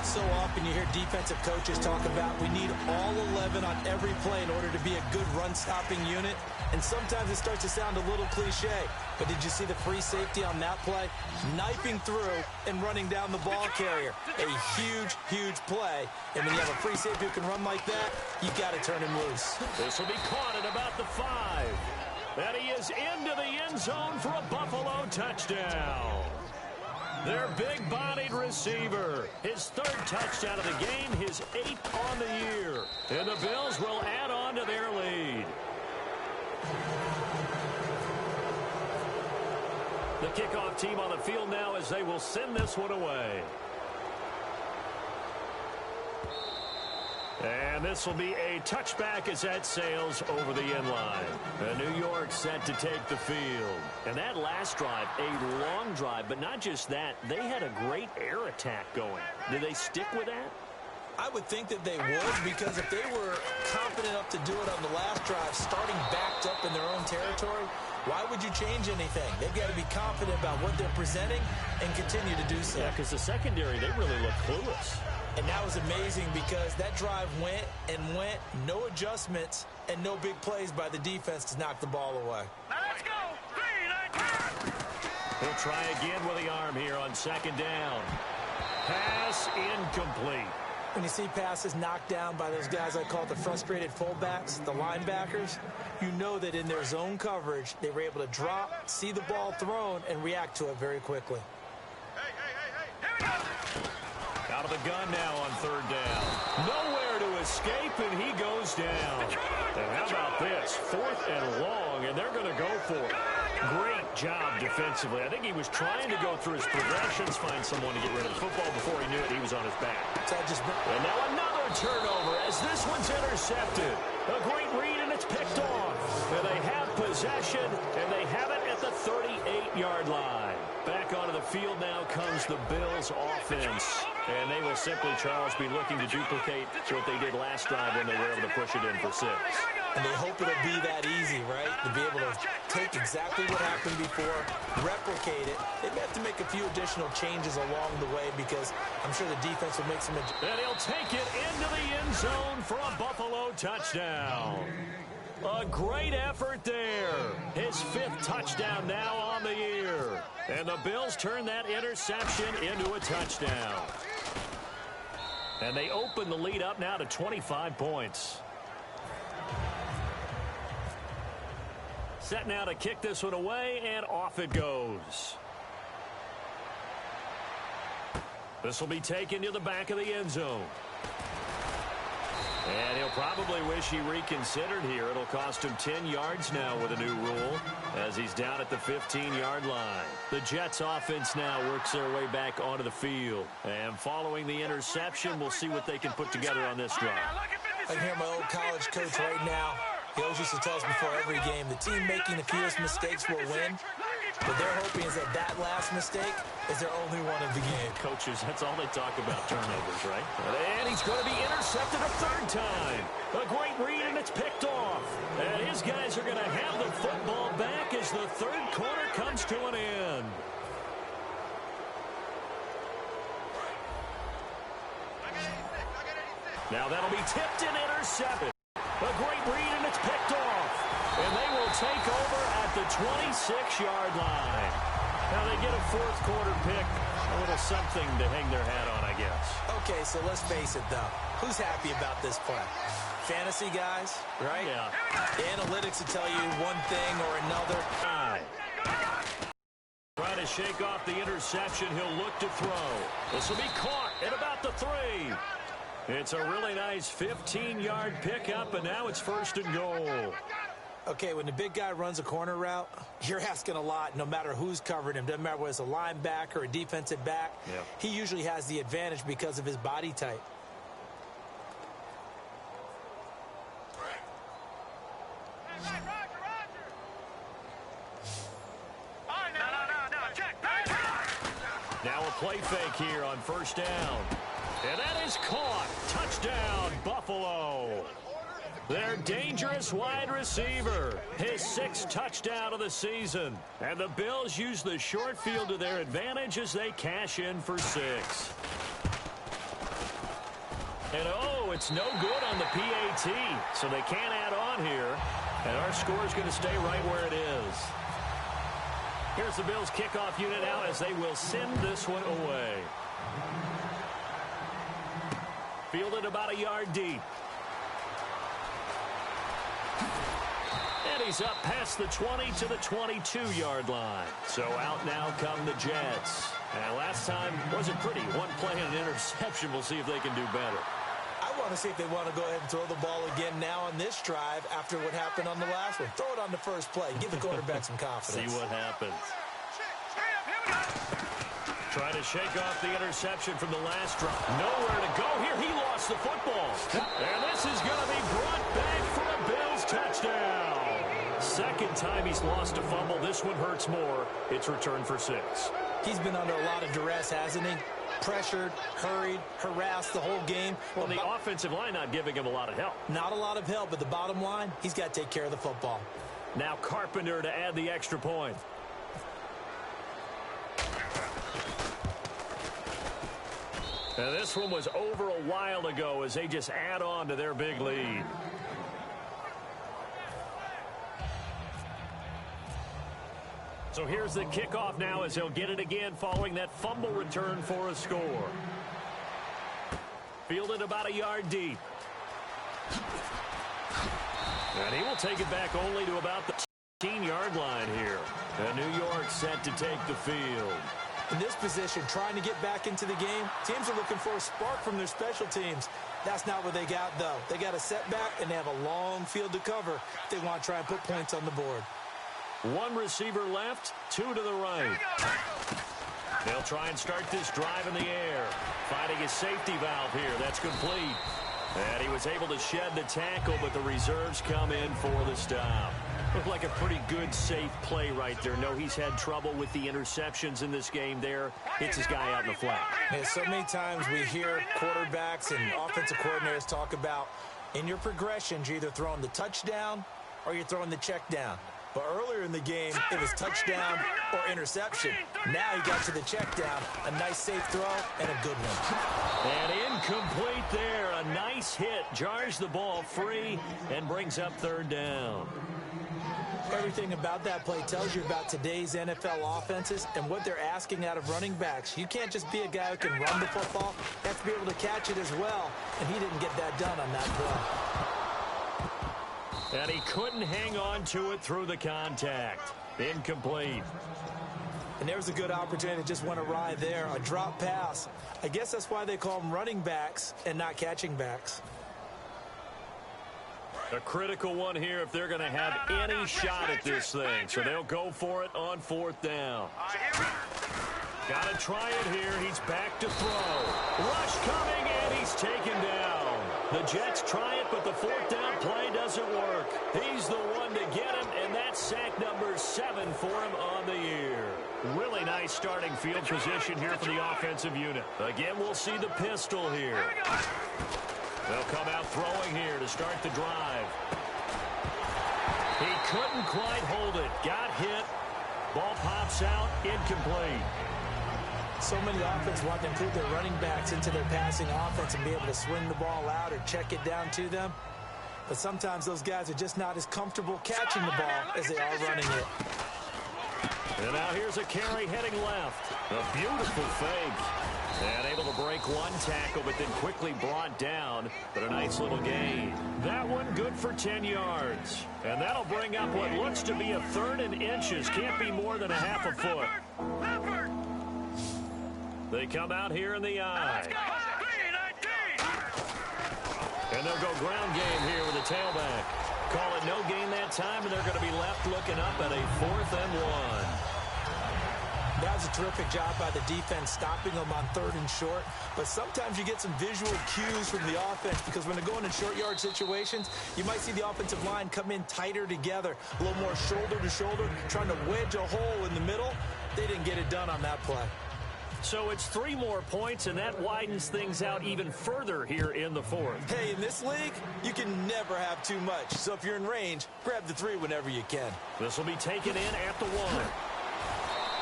E: So often you hear defensive coaches talk about we need all 11 on every play in order to be a good run-stopping unit. And sometimes it starts to sound a little cliche. But did you see the free safety on that play? Knifing through and running down the ball carrier. A huge, huge play. And when you have a free safety who can run like that, you got to turn him loose.
D: This will be caught at about the 5. And he is into the end zone for a Buffalo touchdown. Their big-bodied receiver. His 3rd touchdown of the game, his 8th on the year. And the Bills will add on to their lead. The kickoff team on the field now as they will send this one away. And this will be a touchback as that sails over the end line. And New York set to take the field. And that last drive, a long drive, but not just that. They had a great air attack going. Did they stick with that?
E: I would think that they would, because if they were confident enough to do it on the last drive, starting backed up in their own territory, why would you change anything? They've got to be confident about what they're presenting and continue to do so.
D: Yeah, because the secondary, they really look clueless.
E: And that was amazing because that drive went and went, no adjustments, and no big plays by the defense to knock the ball away.
A: Now let's go. 3,
D: He'll try again with the arm here on second down. Pass incomplete.
E: When you see passes knocked down by those guys I call the frustrated fullbacks, the linebackers, you know that in their zone coverage, they were able to drop, see the ball thrown, and react to it very quickly.
A: Hey, here we go.
D: Out of the gun now on third down. Nowhere to escape, and he goes down. And how about this? 4th and long, and they're going to go for it. Great job defensively. I think he was trying to go through his progressions, find someone to get rid of the football. Before he knew it, he was on his back. And now another turnover as this one's intercepted. A great read, and it's picked off. And they have possession, and they have it at the 38-yard line. Back onto the field now comes the Bills offense. And they will simply, Charles, be looking to duplicate what they did last drive when they were able to push it in for 6.
E: And they hope it'll be that easy, right? To be able to take exactly what happened before, replicate it. They may have to make a few additional changes along the way because I'm sure the defense will make some adjustments.
D: And he'll take it into the end zone for a Buffalo touchdown. A great effort there. His 5th touchdown now on the year. And the Bills turn that interception into a touchdown. And they open the lead up now to 25 points. Set now to kick this one away, and off it goes. This will be taken to the back of the end zone. And he'll probably wish he reconsidered here. It'll cost him 10 yards now with a new rule as he's down at the 15-yard line. The Jets offense now works their way back onto the field. And following the interception, we'll see what they can put together on this drive.
E: I can hear my old college coach right now. He always used to tell us before every game, the team making the fewest mistakes will win. What they're hoping is that last mistake is their only one of the game.
D: Coaches, that's all they talk about, turnovers, right? And he's going to be intercepted a 3rd time. A great read, and it's picked off. And his guys are going to have the football back as the 3rd quarter comes to an end. Now that'll be tipped and intercepted. A great read, and it's picked off. And they will take over at the 26-yard line. Now they get a fourth quarter pick. A little something to hang their hat on, I guess.
E: Okay, so let's face it, though. Who's happy about this play? Fantasy guys, right?
D: Yeah.
E: Analytics will tell you one thing or another.
D: Trying to shake off the interception. He'll look to throw. This will be caught at about the 3. It's a really nice 15-yard pickup, and now it's 1st and goal.
E: Okay, when the big guy runs a corner route, you're asking a lot no matter who's covering him. Doesn't matter whether it's a linebacker or a defensive back.
D: Yeah.
E: He usually has the advantage because of his body type.
D: Now a play fake here on 1st down. And that is caught. Touchdown, Buffalo. Their dangerous wide receiver. His 6th touchdown of the season. And the Bills use the short field to their advantage as they cash in for 6. And oh, it's no good on the PAT. So they can't add on here. And our score is going to stay right where it is. Here's the Bills kickoff unit now as they will send this one away. Fielded about a yard deep. And he's up past the 20 to the 22-yard line. So out now come the Jets. And last time wasn't pretty. One play and an interception. We'll see if they can do better.
E: I want to see if they want to go ahead and throw the ball again now on this drive after what happened on the last one. Throw it on the first play. Give the quarterback some confidence.
D: See what happens. Trying to shake off the interception from the last drive. Nowhere to go here. He lost the football. And this is going to be brought back for a Bills touchdown. Second time he's lost a fumble. This one hurts more. It's returned for 6.
E: He's been under a lot of duress, hasn't he? Pressured, hurried, harassed the whole game.
D: Well, the offensive line not giving him a lot of help.
E: Not a lot of help, but the bottom line, he's got to take care of the football.
D: Now Carpenter to add the extra point. Now this one was over a while ago as they just add on to their big lead. So here's the kickoff now as he'll get it again following that fumble return for a score. Fielded about a yard deep. And he will take it back only to about the 15-yard line here. And New York set to take the field.
E: In this position, trying to get back into the game, teams are looking for a spark from their special teams. That's not what they got, though. They got a setback, and they have a long field to cover if they want to try and put points on the board.
D: One receiver left, 2 to the right. They'll try and start this drive in the air. Finding his safety valve here. That's complete. And he was able to shed the tackle, but the reserves come in for the stop. Looked like a pretty good, safe play right there. No, he's had trouble with the interceptions in this game there. Hits his guy out in the flat.
E: Yeah, so many times we hear quarterbacks and offensive coordinators talk about in your progressions, you're either throwing the touchdown or you're throwing the check down. But earlier in the game, it was touchdown or interception. Now he got to the check down. A nice safe throw and a good one.
D: And incomplete there. A nice hit. Jars the ball free and brings up 3rd down.
E: Everything about that play tells you about today's NFL offenses and what they're asking out of running backs. You can't just be a guy who can run the football. You have to be able to catch it as well. And he didn't get that done on that play.
D: And he couldn't hang on to it through the contact. Incomplete.
E: And there's a good opportunity that just went awry there. A drop pass. I guess that's why they call them running backs and not catching backs.
D: A critical one here if they're going to have any shot at this thing. So they'll go for it on 4th down. Got to try it here. He's back to throw. Rush coming, and he's taken down. The Jets try it, but the 4th down play doesn't work. He's the one to get him, and that's sack number 7 for him on the year. Really nice starting field position here for the offensive unit. Again, we'll see the pistol here. They'll come out throwing here to start the drive. He couldn't quite hold it. Got hit. Ball pops out. Incomplete.
E: So many offenses want to include their running backs into their passing offense and be able to swing the ball out or check it down to them. But sometimes those guys are just not as comfortable catching the ball as they are running it.
D: And now here's a carry heading left. A beautiful fake. And able to break one tackle, but then quickly brought down. But a nice little gain. That one good for 10 yards. And that'll bring up what looks to be a 3rd and inches. Can't be more than a half a foot. They come out here in the eye. And they'll go ground game here with a tailback. Call it no gain that time, and they're going to be left looking up at a 4th and 1.
E: That was a terrific job by the defense stopping them on 3rd and short. But sometimes you get some visual cues from the offense because when they're going in short yard situations, you might see the offensive line come in tighter together, a little more shoulder to shoulder, trying to wedge a hole in the middle. They didn't get it done on that play.
D: So it's 3 more points, and that widens things out even further here in the 4th.
E: Hey, in this league, you can never have too much. So if you're in range, grab the 3 whenever you can.
D: This will be taken in at the 1.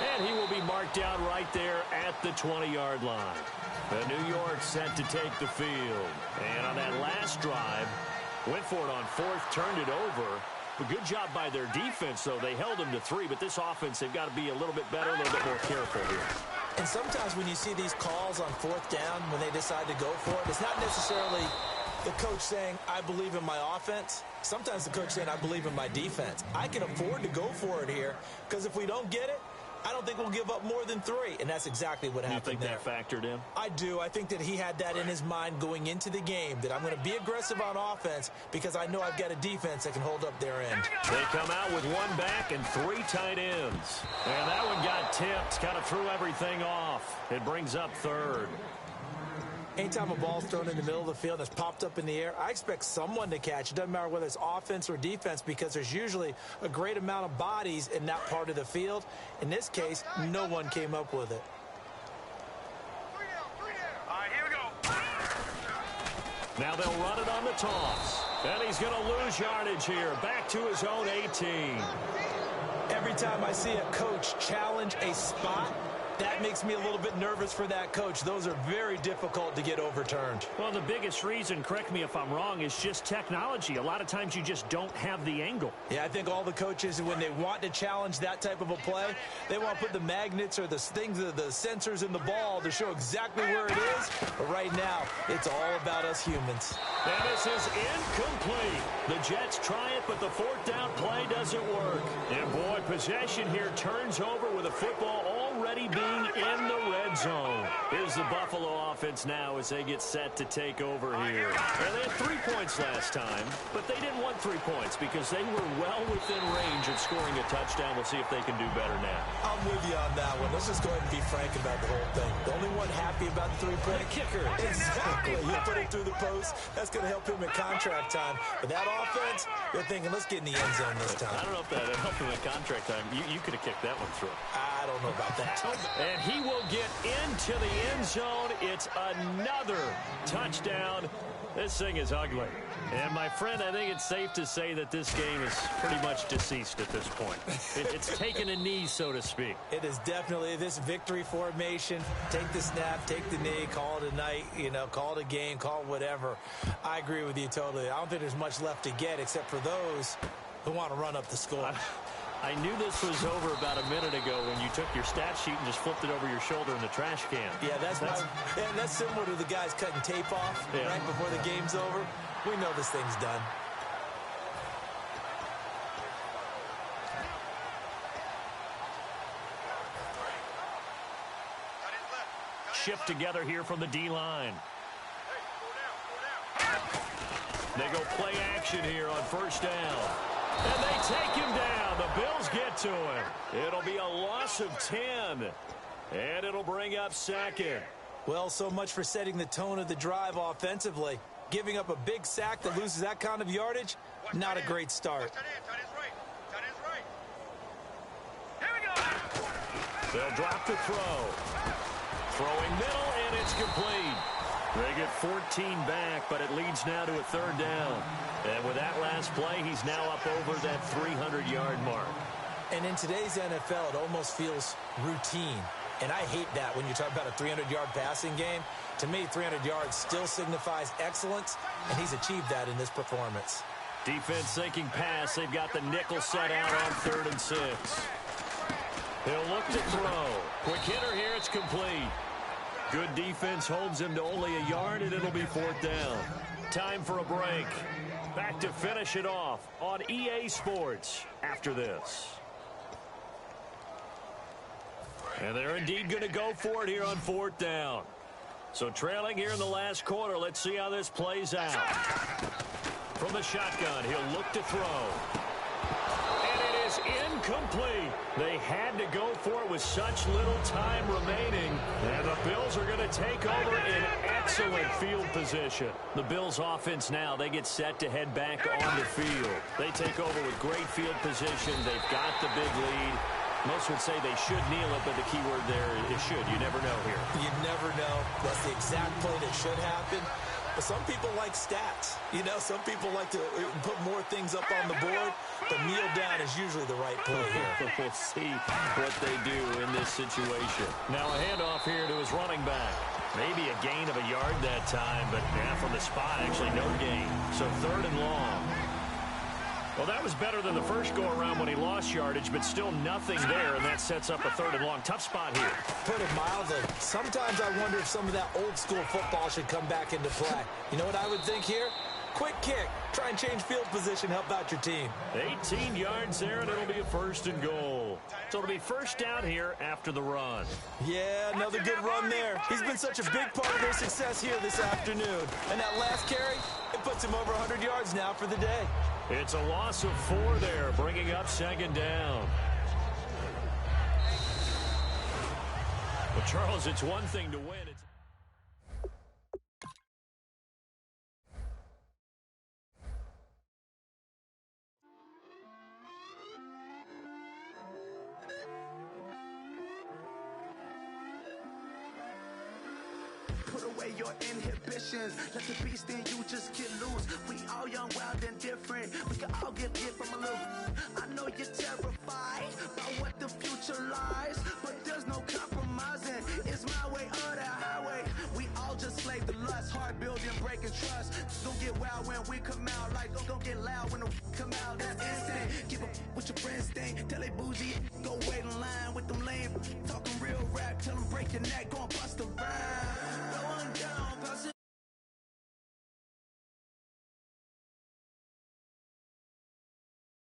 D: And he will be marked down right there at the 20-yard line. The New York set to take the field. And on that last drive, went for it on 4th, turned it over. A good job by their defense, though. They held them to 3, but this offense, they've got to be a little bit better, a little bit more careful here.
E: And sometimes when you see these calls on 4th down, when they decide to go for it, it's not necessarily the coach saying, I believe in my offense. Sometimes the coach saying, I believe in my defense. I can afford to go for it here because if we don't get it, I don't think we'll give up more than 3, and that's exactly what happened there.
D: You think that factored in?
E: I do. I think that he had that in his mind going into the game, that I'm going to be aggressive on offense because I know I've got a defense that can hold up their end.
D: They come out with 1 back and 3 tight ends. And that one got tipped, kind of threw everything off. It brings up 3rd.
E: Anytime a ball's thrown in the middle of the field that's popped up in the air, I expect someone to catch. It doesn't matter whether it's offense or defense because there's usually a great amount of bodies in that part of the field. In this case, no one came up with it.
A: All right, here we go.
D: Now they'll run it on the toss. And he's going to lose yardage here. Back to his own 18.
E: Every time I see a coach challenge a spot, that makes me a little bit nervous for that coach. Those are very difficult to get overturned.
D: Well, the biggest reason, correct me if I'm wrong, is just technology. A lot of times you just don't have the angle.
E: Yeah, I think all the coaches, when they want to challenge that type of a play, they want to put the magnets or the things, the sensors in the ball to show exactly where it is. But right now, it's all about us humans.
D: And this is incomplete. The Jets try it, but the 4th down play doesn't work. And boy, possession here turns over with a football already being in the red zone. Here's the Buffalo offense now as they get set to take over here. And they had 3 points last time, but they didn't want 3 points because they were well within range of scoring a touchdown. We'll see if they can do better now.
E: I'm with you on that one. Let's just go ahead and be frank about the whole thing. The only one happy about the 3-point
D: kicker.
E: Exactly. You put it through the post. That's going to help him at contract time. But that offense, you're thinking, let's get in the end zone this time.
D: I don't know if that helped him at contract time. You could have kicked that one through.
E: I don't know about that.
D: And he will get into the end zone. It's another touchdown. This thing is ugly. And, my friend, I think it's safe to say that this game is pretty much deceased at this point. It's taken a knee, so to speak.
E: It is definitely this victory formation. Take the snap, take the knee, call it a night, call it a game, call it whatever. I agree with you totally. I don't think there's much left to get except for those who want to run up the score.
D: I knew this was over about a minute ago when you took your stat sheet and just flipped it over your shoulder in the trash can.
E: Yeah, that's similar to the guys cutting tape off right before the game's over. We know this thing's done.
D: Shift together here from the D-line. They go play action here on 1st down. And they take him down. The Bills get to him. It'll be a loss of 10. And it'll bring up 2nd.
E: Well, so much for setting the tone of the drive offensively. Giving up a big sack that loses that kind of yardage, not a great start.
D: They'll drop the throw. Throwing middle, and it's complete. They get 14 back, but it leads now to a 3rd down. And with that last play, he's now up over that 300-yard mark.
E: And in today's NFL, it almost feels routine. And I hate that when you talk about a 300-yard passing game. To me, 300 yards still signifies excellence, and he's achieved that in this performance.
D: Defense sinking pass. They've got the nickel set out on 3rd and 6. He'll look to throw. Quick hitter here. It's complete. Good defense holds him to only a yard, and it'll be 4th down. Time for a break. Back to finish it off on EA Sports after this. And they're indeed going to go for it here on 4th down. So trailing here in the last quarter. Let's see how this plays out. From the shotgun, he'll look to throw. And it is incomplete. They had to go for it with such little time remaining. And the Bills are going to take over in excellent field position. The Bills offense now, they get set to head back on the field. They take over with great field position. They've got the big lead. Most would say they should kneel it, but the key word there is should. You never know here.
E: You never know. That's the exact play that should happen. But some people like stats. You know, some people like to put more things up on the board, but kneel down is usually the right play here.
D: We'll see what they do in this situation. Now a handoff here to his running back. Maybe a gain of a yard that time, but yeah, from the spot, actually no gain. So 3rd and long. Well, that was better than the first go-around when he lost yardage, but still nothing there, and that sets up a 3rd and long. Tough spot here.
E: Put it mildly. Sometimes I wonder if some of that old-school football should come back into play. You know what I would think here? Quick kick. Try and change field position. Help out your team.
D: 18 yards there, and it'll be a 1st and goal. So it'll be 1st down here after the run.
E: Yeah, another good run there. He's been such a big part of their success here this afternoon. And that last carry, it puts him over 100 yards now for the day.
D: It's a loss of 4 there, bringing up 2nd down. Well, Charles, it's one thing to win.
A: Put away your inhibitions. Let the beast in you just get loose. We all young, wild, and different. We can all get hit from a little. I know you're terrified about what the future lies, but there's no compromising. It's my way or the highway. We all just slave the lust, hard building, breaking trust. Don't get wild when we come out, like don't get loud when the come out. That's instant. Give up what your friends think. Tell they bougie, go wait in line with them lame. Talking real rap, tell them break your neck, go and bust